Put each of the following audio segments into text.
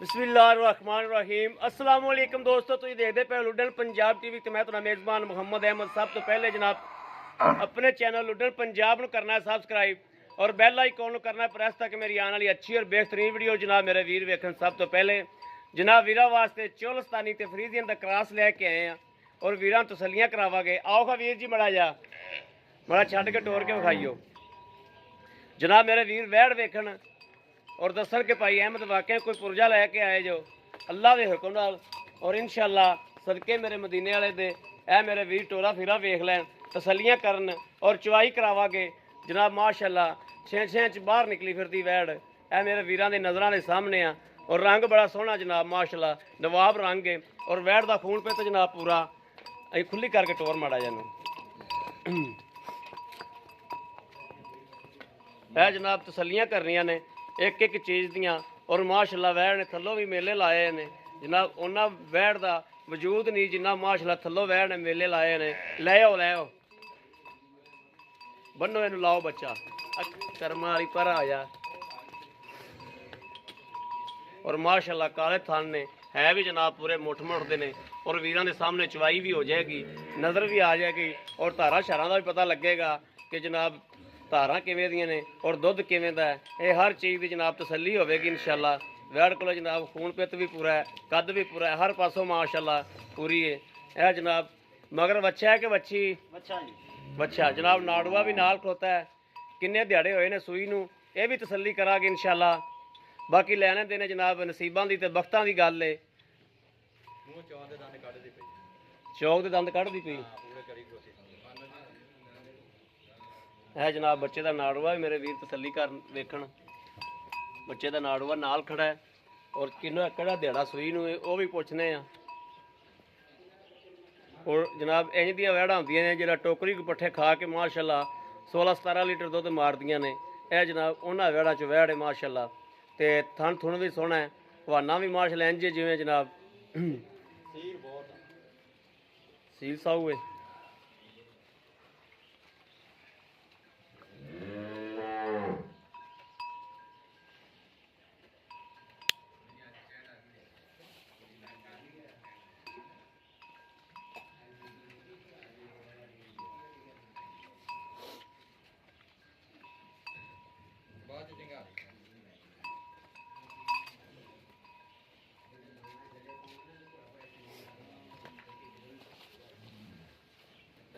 बिस्मिल्लाहिर्रहमानिर्रहीम अस्सलाम वालेकुम दोस्तों, तुम देखते पे लुडन पंजाब टीवी ते मैं तुहाडा मेज़बान मुहम्मद अहमद। सब तो पहले जनाब अपने चैनल लुडन पंजाब को करना है सब्सक्राइब और बैल आइकॉन को करना है प्रेस, ताकि मेरी आने वाली अच्छी और बेहतरीन वीडियो जनाब मेरे वीर वेखन। सब तो पहले जनाब वीरा वास्ते चोलस्तानी ते फरीदियन दा क्रॉस लैके आए हैं और वीरां तसलियां करावांगे। आओ खा वीर जी मड़ा जा मड़ा छड्ड के टोर के विखाइयो जनाब मेरे वीर वैड़ वेखन और दसन के भाई अहमद वाकई कोई पुरजा लैके आए जो अल्लाह के हुक्म नाल और इंशाअल्लाह सदके मेरे मदीने वाले दे ए मेरे वीर टोरा फिरा वेख लैन, तसलियां करन और चवाई करावांगे जनाब। माशाअल्लाह छे च बाहर निकली फिरती वैड़ ए मेरे वीरां दे नज़रां दे सामने आ और रंग बड़ा सोहना जनाब, माशाअल्लाह नवाब रंग है और वैड़ दा खून पे तो जनाब पूरा अं खुली करके टोर माड़ा जानू है जनाब। तसलियां करनियां ने एक एक चीज़ दियाँ और माशाअल्लाह वैड़ ने थल्लों भी मेले लाए ने जनाब। उन्होंने वैड़ का वजूद नहीं जिन्ना माशाअल्लाह थल्लों वैड़ ने मेले लाए ने। लै आओ बनो इनू लाओ बच्चा कर्मा वाली पर आ जा। और माशाअल्लाह काले थान ने है भी जनाब पूरे मुठ मुठते ने और वीरां के सामने चवाई भी हो जाएगी, नज़र भी आ जाएगी और धारा शारां का भी पता लगेगा कि जनाब धारा किवें दियां ने और दुध किवें दा है। ये हर चीज़ की जनाब तसल्ली होगी इंशाअल्लाह। वैड़ को जनाब खून पित भी पूरा है, कद भी पूरा है, हर पासों माशाअल्लाह पूरी है। यह जनाब मगर बच्चा है कि बच्ची बच्चा जनाब नाड़ुआ भी नाल खलोता है। किन्ने दिहाड़े होए ने सूई नूं ये भी तसल्ली करांगे इंशाअल्लाह। बाकी लैने देने जनाब नसीबां दी ते बख्तां दी गल है। चौक दे दंद कढ़दी पई है जनाब। बच्चे का नाड़ुआ भी मेरे वीर तसल्ली कर वेखन, बच्चे का नाड़ुआ नाल खड़ा है और किन्ना केड़ा दिहाड़ा सूई नूं वो भी पुछने आ। और जनाब इंज दियां वैड़ां होंदियां ने जिहड़ा टोकरी को पट्ठे खा के माशाअल्लाह 16-17 लीटर दुध मारदियां ने। यह जनाब उन्हां वैड़ां च वैड़ है माशाअल्लाह। ते थन थुन भी सोहना है, हवाना भी माशाअल्लाह इंज जिवें जनाब सील साहू है।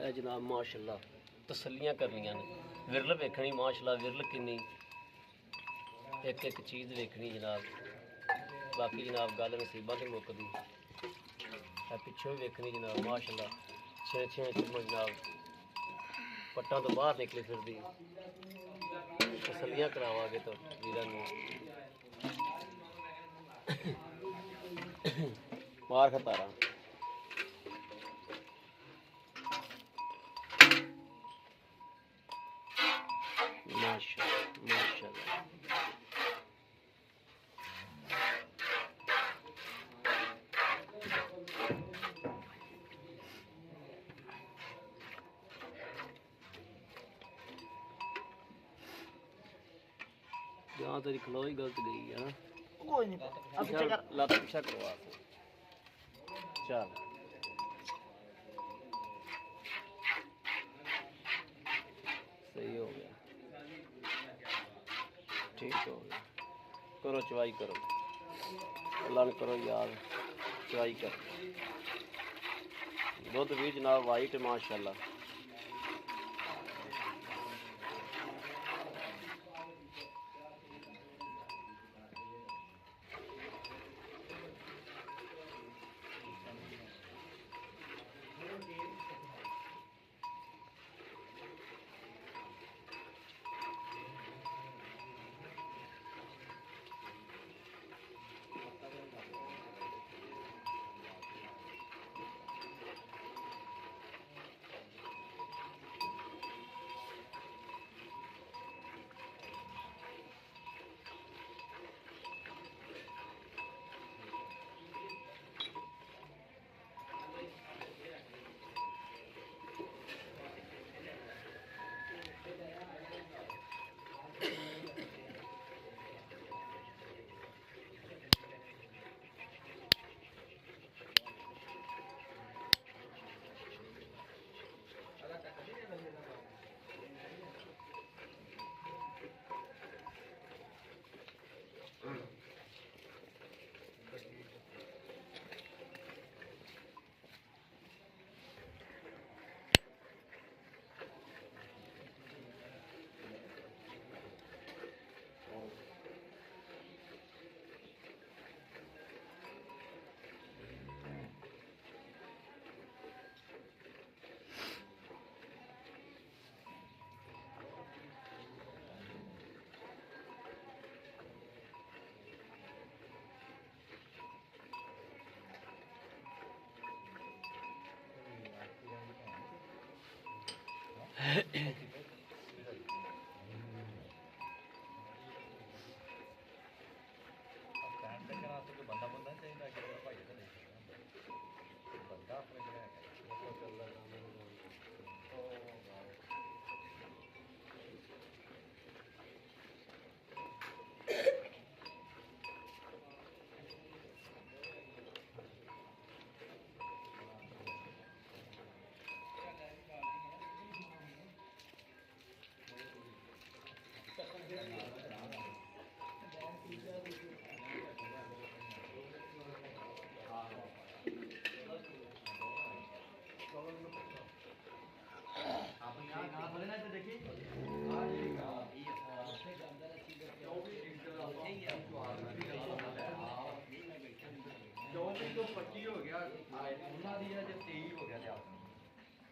जनाब माशाअल्लाह तसल्लियां करनियां ने, विरल वेखनी माशाअल्लाह विरल किन्नी एक एक चीज़ वेखनी जनाब। बाकी जनाब गल नसीबा से मुकदी है, पिछों भी वेखनी जनाब माशाअल्लाह। 6 चुम्मो जनाब पट्टां तो बाहर निकली फिरदी तसल्लियां करावांगे तो वीरां नूं मार खतारा। माशाअल्लाह माशाअल्लाह जहाँ तेरी खलो ही गलत गई है ना। कोई नहीं लत पीछा करवा चल सही हो गया, ठीक हो गया। करो चवाई करो, अल्लाह ने करो याद चवाई करो। दुध भी जनाब वाइट माशाअल्लाह।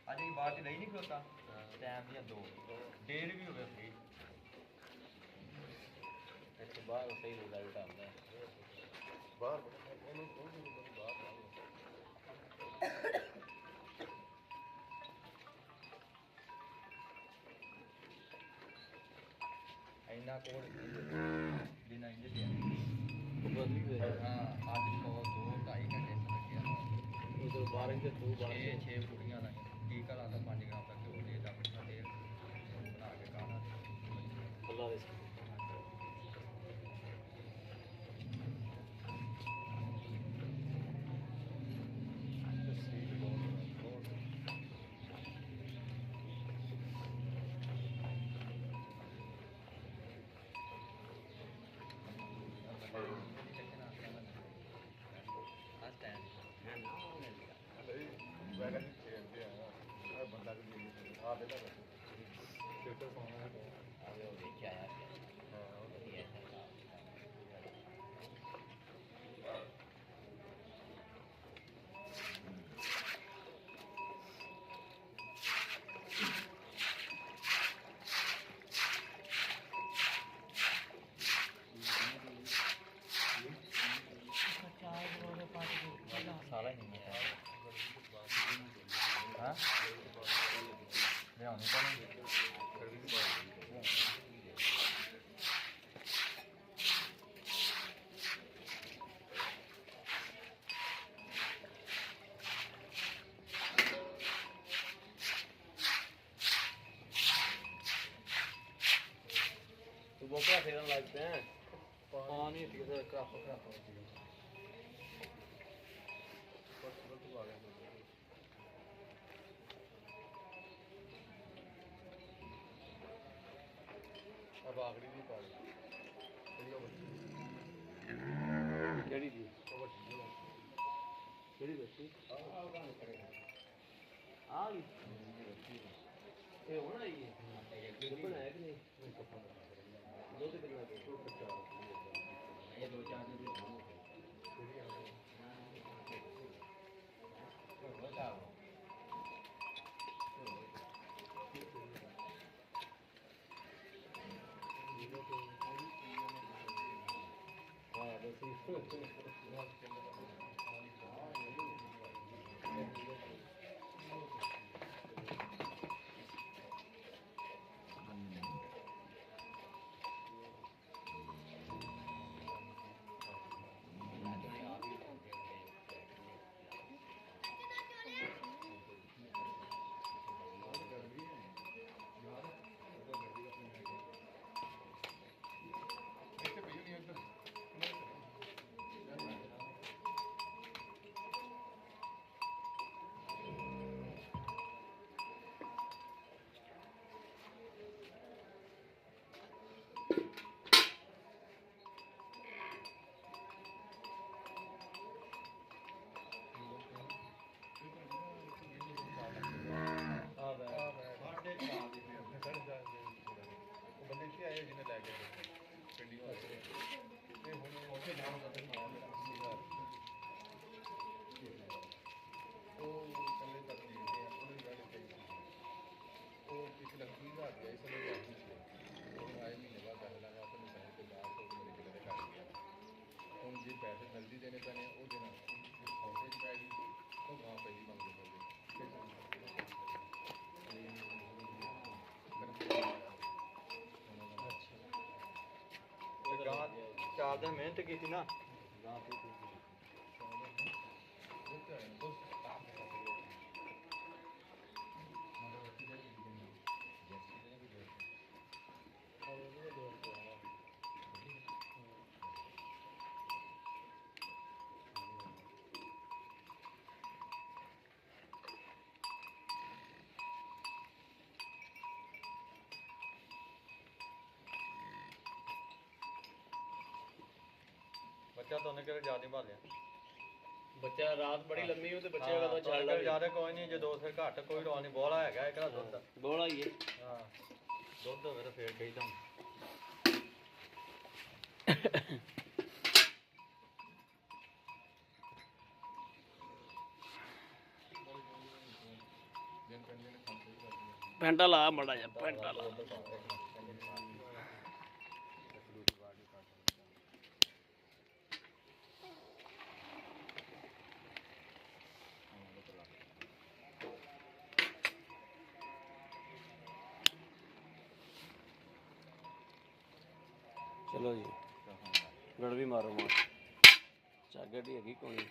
ਅੱਜ ਹੀ ਬਾਅਦ ਚ ਲਈ ਨਹੀਂ ਖਲੋਤਾ ਟਾਈਮ ਦੀਆਂ 2 ਡੇਢ ਵੀ ਹੋ ਗਿਆ ਫ੍ਰੀ ਇੱਥੇ ਬਾਹਰ ਸਹੀ ਰਿਜ਼ਲਟ ਆਉਂਦਾ ਬਾਹਰ ਉਹਨੂੰ ਬਾਹਰ ਇੰਨਾ ਕੋਡ ਬਿਨਾਂ ਇੰਜ ਦੇ ਹਾਂ ਅੱਜ ਕੋਲ 2-2.5 ਘੰਟੇ ਲੱਗਿਆ ਉਧਰ 12 ਤੇ 2 6 ਕੁੜੀਆਂ ਦਾ ਟੀਕਾ ਲਾਤਾ 5 ਗ੍ਰਾਮ ਤੱਕ ਉਹ ਦੇ ਡਾਕਟਰ ਦਾ ਤੇਲ ਬਣਾ ਕੇ ਖਾਣਾ ਅੱਲਾ ਦੇ ਵੈਗਨ ਖੇਡਦੇ ਆ ਬੰਦਾ ਵੀ ਆ ਦੇਦਾ ਫਿਲਟਰ ਪਾਉਣਾ ਹੈ ਆਵੇ ਉਹ ਦੇਖਿਆ ਯਾਰ ਹਾਂ ਵਧੀਆ ਹੈ ਸਾਲਾ ਹੀ ਨਹੀਂ ਹੈ ਹਾਂ ਲਿਆਉਣੀ ਤਾਂ ਨਹੀਂ तू बोकरा फेरन लगते हैं पानी ठीक से क्राफ अब आखिरी नहीं पा केड़ी दी केड़ी बच्ची आ गई ये होना ही है बनाया कि नहीं दो से कितना ये 2-4 दिन हाँ बस पैसे जल्दी देने पैने वो देना खाते च पैगी तो गां पहली मंगते ਆਪਦਾ ਮਿਹਨਤ ਕੀਤੀ ਨਾ ਬੱਚਾ ਤਾਂ ਉਹਨੇ ਕਿਹੜਾ ਜ਼ਿਆਦਾ ਭਾਲਿਆ ਬੱਚਾ ਰਾਤ ਬੜੀ ਲੰਮੀ ਹੋ ਤੇ ਬੱਚੇ ਹਾਂ, ਕਦੋਂ ਤਾਂ ਛੱਡ ਉਹਨੇ ਜ਼ਿਆਦਾ ਕੋਈ ਨਹੀਂ ਜੇ 2 ਸਿਰ ਘੱਟ ਕੋਈ ਰੌਲਾ ਨਹੀਂ ਬੋਲਾ ਹੈਗਾ ਇੱਕ ਦਾ ਦੁੱਧ ਬੋਲਾ ਹੀ ਹੈ ਹਾਂ ਦੁੱਧ ਹੋਵੇ ਤਾਂ ਫੇਰ ਕਹੀ ਤਾਂ ਪੈਂਟਾ ਲਾ ਮੜਾ ਜਾ ਪੈਂਟਾ ਲਾ ਚਲੋ ਜੀ ਗੜਵੀ ਮਾਰੋ ਮਾਰ ਚਾਗੜੀ ਹੈਗੀ ਕੋਈ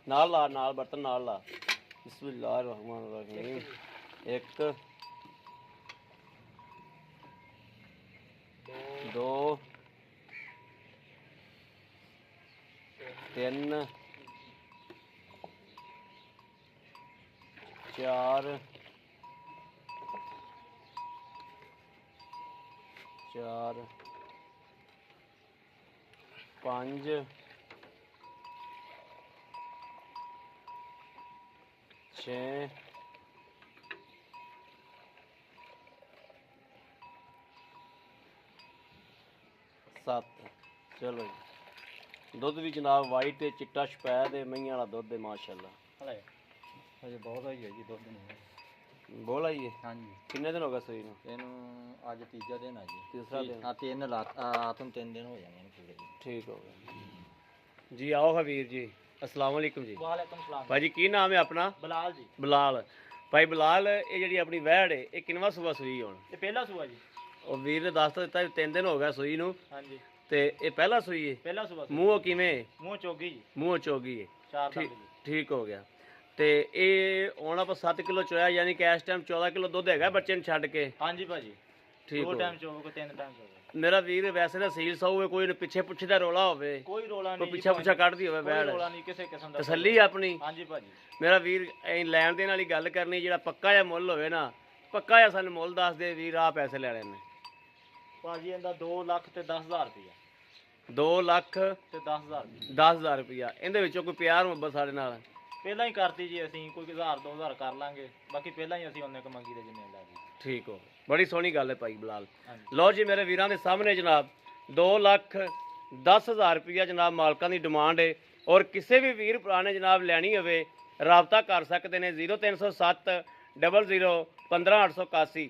ਨਾਲ ਲਾ ਨਾਲ ਬਰਤਨ ਨਾਲ ਲਾ ਬਿਸਮਿਲ੍ਲਾਹਿਰ ਰਹਿਮਾਨਿਰ ਰਹੀਮ 1 2 3 4 5 6 7 ਚਲੋ ਜੀ ਦੁੱਧ ਵੀ ਜਨਾਬ ਵਾਈਟ ਤੇ ਚਿੱਟਾ ਸ਼ਪੈਦ ਤੇ ਮਈਆਂ ਵਾਲਾ ਦੁੱਧ ਹੈ ਮਾਸ਼ਾਅੱਲਾ ਹਲੇ ਹਜੇ ਬਹੁਤ ਹੀ ਹੈ ਜੀ ਦੁੱਧ ਨਹੀਂ ਬੋਲ ਆਈਏ ਹਾਂਜੀ ਕਿੰਨੇ ਦਿਨ ਹੋ ਗਏ ਸੂਈ ਨੂੰ ਇਹਨੂੰ ਅੱਜ ਤੀਜਾ ਦਿਨ ਆ ਜੀ ਤੀਸਰਾ ਦਿਨ ਹਾਂ 3 ਰਾਤ ਨੂੰ 3 ਦਿਨ ਹੋ ਜਾਣੇ ਨੇ ਪੂਰੇ ਜੀ ਠੀਕ ਹੋ ਗਿਆ ਜੀ ਆਓ ਹਵੀਰ ਜੀ अस्सलाम वालेकुम जी ਵਾਲੇਕੁਮ ਸਲਾਮ भाजी की नाम है अपना ਬਲਾਲ ਜੀ बिलाल भाई बिलाल ये ਜਿਹੜੀ ਆਪਣੀ ਵਹਿੜ ਹੈ ਇਹ ਕਿੰਨਵਾ ਸੂਆ ਸੂਈ ਹੁਣ ਇਹ ਪਹਿਲਾ ਸੂਆ ਜੀ ਉਹ ਵੀਰ ਨੇ ਦੱਸ ਤਾਂ ਦਿੱਤਾ ਵੀ 3 ਦਿਨ ਹੋ ਗਿਆ ਸੂਈ ਨੂੰ ਹਾਂਜੀ ਤੇ ਇਹ ਪਹਿਲਾ ਸੂਈ ਹੈ ਪਹਿਲਾ ਸੂਆ ਮੂੰਹੋਂ ਕਿਵੇਂ ਮੂੰਹ ਚੋਗੀ ਜੀ ਮੂੰਹੋਂ ਚੋਗੀ ਹੈ 4 ਠੀਕ ਦੰਦ ਜੀ ਠੀਕ ਹੋ ਗਿਆ ਤੇ ਇਹ ਹੁਣ ਆਪਾਂ 7 ਕਿਲੋ ਚੋਇਆ ਯਾਨੀ ਕਿ ਇਸ ਟਾਈਮ 14 ਕਿਲੋ ਦੁੱਧ ਹੈਗਾ ਬੱਚੇ ਨੂੰ ਛੱਡ ਕੇ ਹਾਂਜੀ ਭਾਜੀ ਠੀਕ 2 ਹੋ ਟਾਈਮ ਚੋਵੇ ਕੋ 3 ਟਾਈਮ ਚੋਵੇ ਮੇਰਾ ਵੀਰ ਵੈਸੇ ਨਾ ਸੀਲ ਸੌ ਹੈ ਕੋਈ ਪਿੱਛੇ ਪੁੱਛੇ ਦਾ ਰੋਲਾ ਹੋਵੇ ਕੋਈ ਰੋਲਾ ਕੋਈ ਨਹੀਂ ਪਿੱਛਾ ਪੁੱਛਾ ਕੱਢਦੀ ਹੋਵੇ ਕੋਈ ਵਹਿੜ ਰੋਲਾ ਨਹੀਂ ਕਿਸੇ ਕਿਸਮ ਦਾ ਤਸੱਲੀ ਆਪਣੀ ਹਾਂਜੀ ਭਾਜੀ ਮੇਰਾ ਵੀਰ ਐ ਲੈਣ ਦੇਣ ਵਾਲੀ ਗੱਲ ਕਰਨੀ ਜਿਹੜਾ ਪੱਕਾ ਜਿਹਾ ਮੁੱਲ ਹੋਵੇ ਨਾ ਪੱਕਾ ਜਿਹਾ ਸਾਨੂੰ ਮੁੱਲ ਦੱਸ ਦੇ ਵੀਰ ਆ ਪੈਸੇ ਲੈਣੇ ਨੇ ਭਾਜੀ ਇਹਦਾ 2 ਲੱਖ ਤੇ 10000 ਰੁਪਇਆ 2 ਲੱਖ ਤੇ 10000 ਰੁਪਇਆ 10,000 ਰੁਪਇਆ ਇਹਦੇ ਵਿੱਚੋਂ ਕੋਈ ਪਿਆਰ ਮੁਹੱਬਤ ਸਾਡੇ ਨਾਲ ਪਹਿਲਾਂ ਹੀ ਕਰਤੀ ਜੀ ਅਸੀਂ ਕੋਈ 1000 2000 ਕਰ ਲਾਂਗੇ ਬਾਕੀ ਪਹਿਲਾਂ ਹੀ ਅਸੀਂ ਉਹਨੇ ਕ ਮੰਗੀ ਦੇ ਜਿੰਨੇ ਲੈ ਜੀ ਠੀਕ ਹੋ ਬੜੀ ਸੋਹਣੀ ਗੱਲ ਹੈ ਭਾਈ ਬਲਾਲ ਹਾਂਜੀ ਲਓ ਜੀ ਮੇਰੇ ਵੀਰਾਂ ਦੇ ਸਾਹਮਣੇ ਜਨਾਬ 2 ਲੱਖ 10,000 ਰੁਪਇਆ ਜਨਾਬ ਮਾਲਕਾਂ ਦੀ ਡਿਮਾਂਡ ਹੈ ਔਰ ਕਿਸੇ ਵੀ ਵੀਰ ਭਰਾ ਨੇ ਜਨਾਬ ਲੈਣੀ ਹੋਵੇ ਰਾਬਤਾ ਕਰ ਸਕਦੇ ਨੇ 0307 00 15881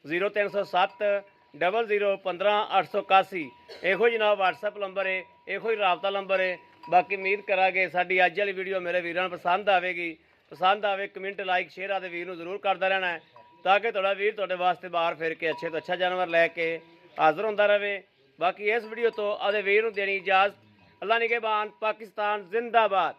0307 00 15881 ਇਹੋ ਜਨਾਬ WhatsApp ਨੰਬਰ ਹੈ ਇਹੋ ਹੀ ਰਾਬਤਾ ਨੰਬਰ ਹੈ ਬਾਕੀ ਉਮੀਦ ਕਰਾਂਗੇ ਸਾਡੀ ਅੱਜ ਵਾਲੀ ਵੀਡੀਓ ਮੇਰੇ ਵੀਰਾਂ ਨੂੰ ਪਸੰਦ ਆਵੇਗੀ ਪਸੰਦ ਆਵੇ ਕਮੈਂਟ ਲਾਈਕ ਸ਼ੇਅਰ ਆਦੇ ਵੀਰ ਨੂੰ ਜ਼ਰੂਰ ਕਰਦਾ ਰਹਿਣਾ ਹੈ ਤਾਂ ਕਿ ਤੁਹਾਡਾ ਵੀਰ ਤੁਹਾਡੇ ਵਾਸਤੇ ਬਾਹਰ ਫਿਰ ਕੇ ਅੱਛੇ ਤੋਂ ਅੱਛਾ ਜਾਨਵਰ ਲੈ ਕੇ ਹਾਜ਼ਰ ਹੁੰਦਾ ਰਹੇ ਬਾਕੀ ਇਸ ਵੀਡੀਓ ਤੋਂ ਆਦੇ ਵੀਰ ਨੂੰ ਦੇਣੀ ਇਜਾਜ਼ਤ ਅੱਲਾ ਨਿਗਹਿਬਾਨ ਪਾਕਿਸਤਾਨ ਜ਼ਿੰਦਾਬਾਦ।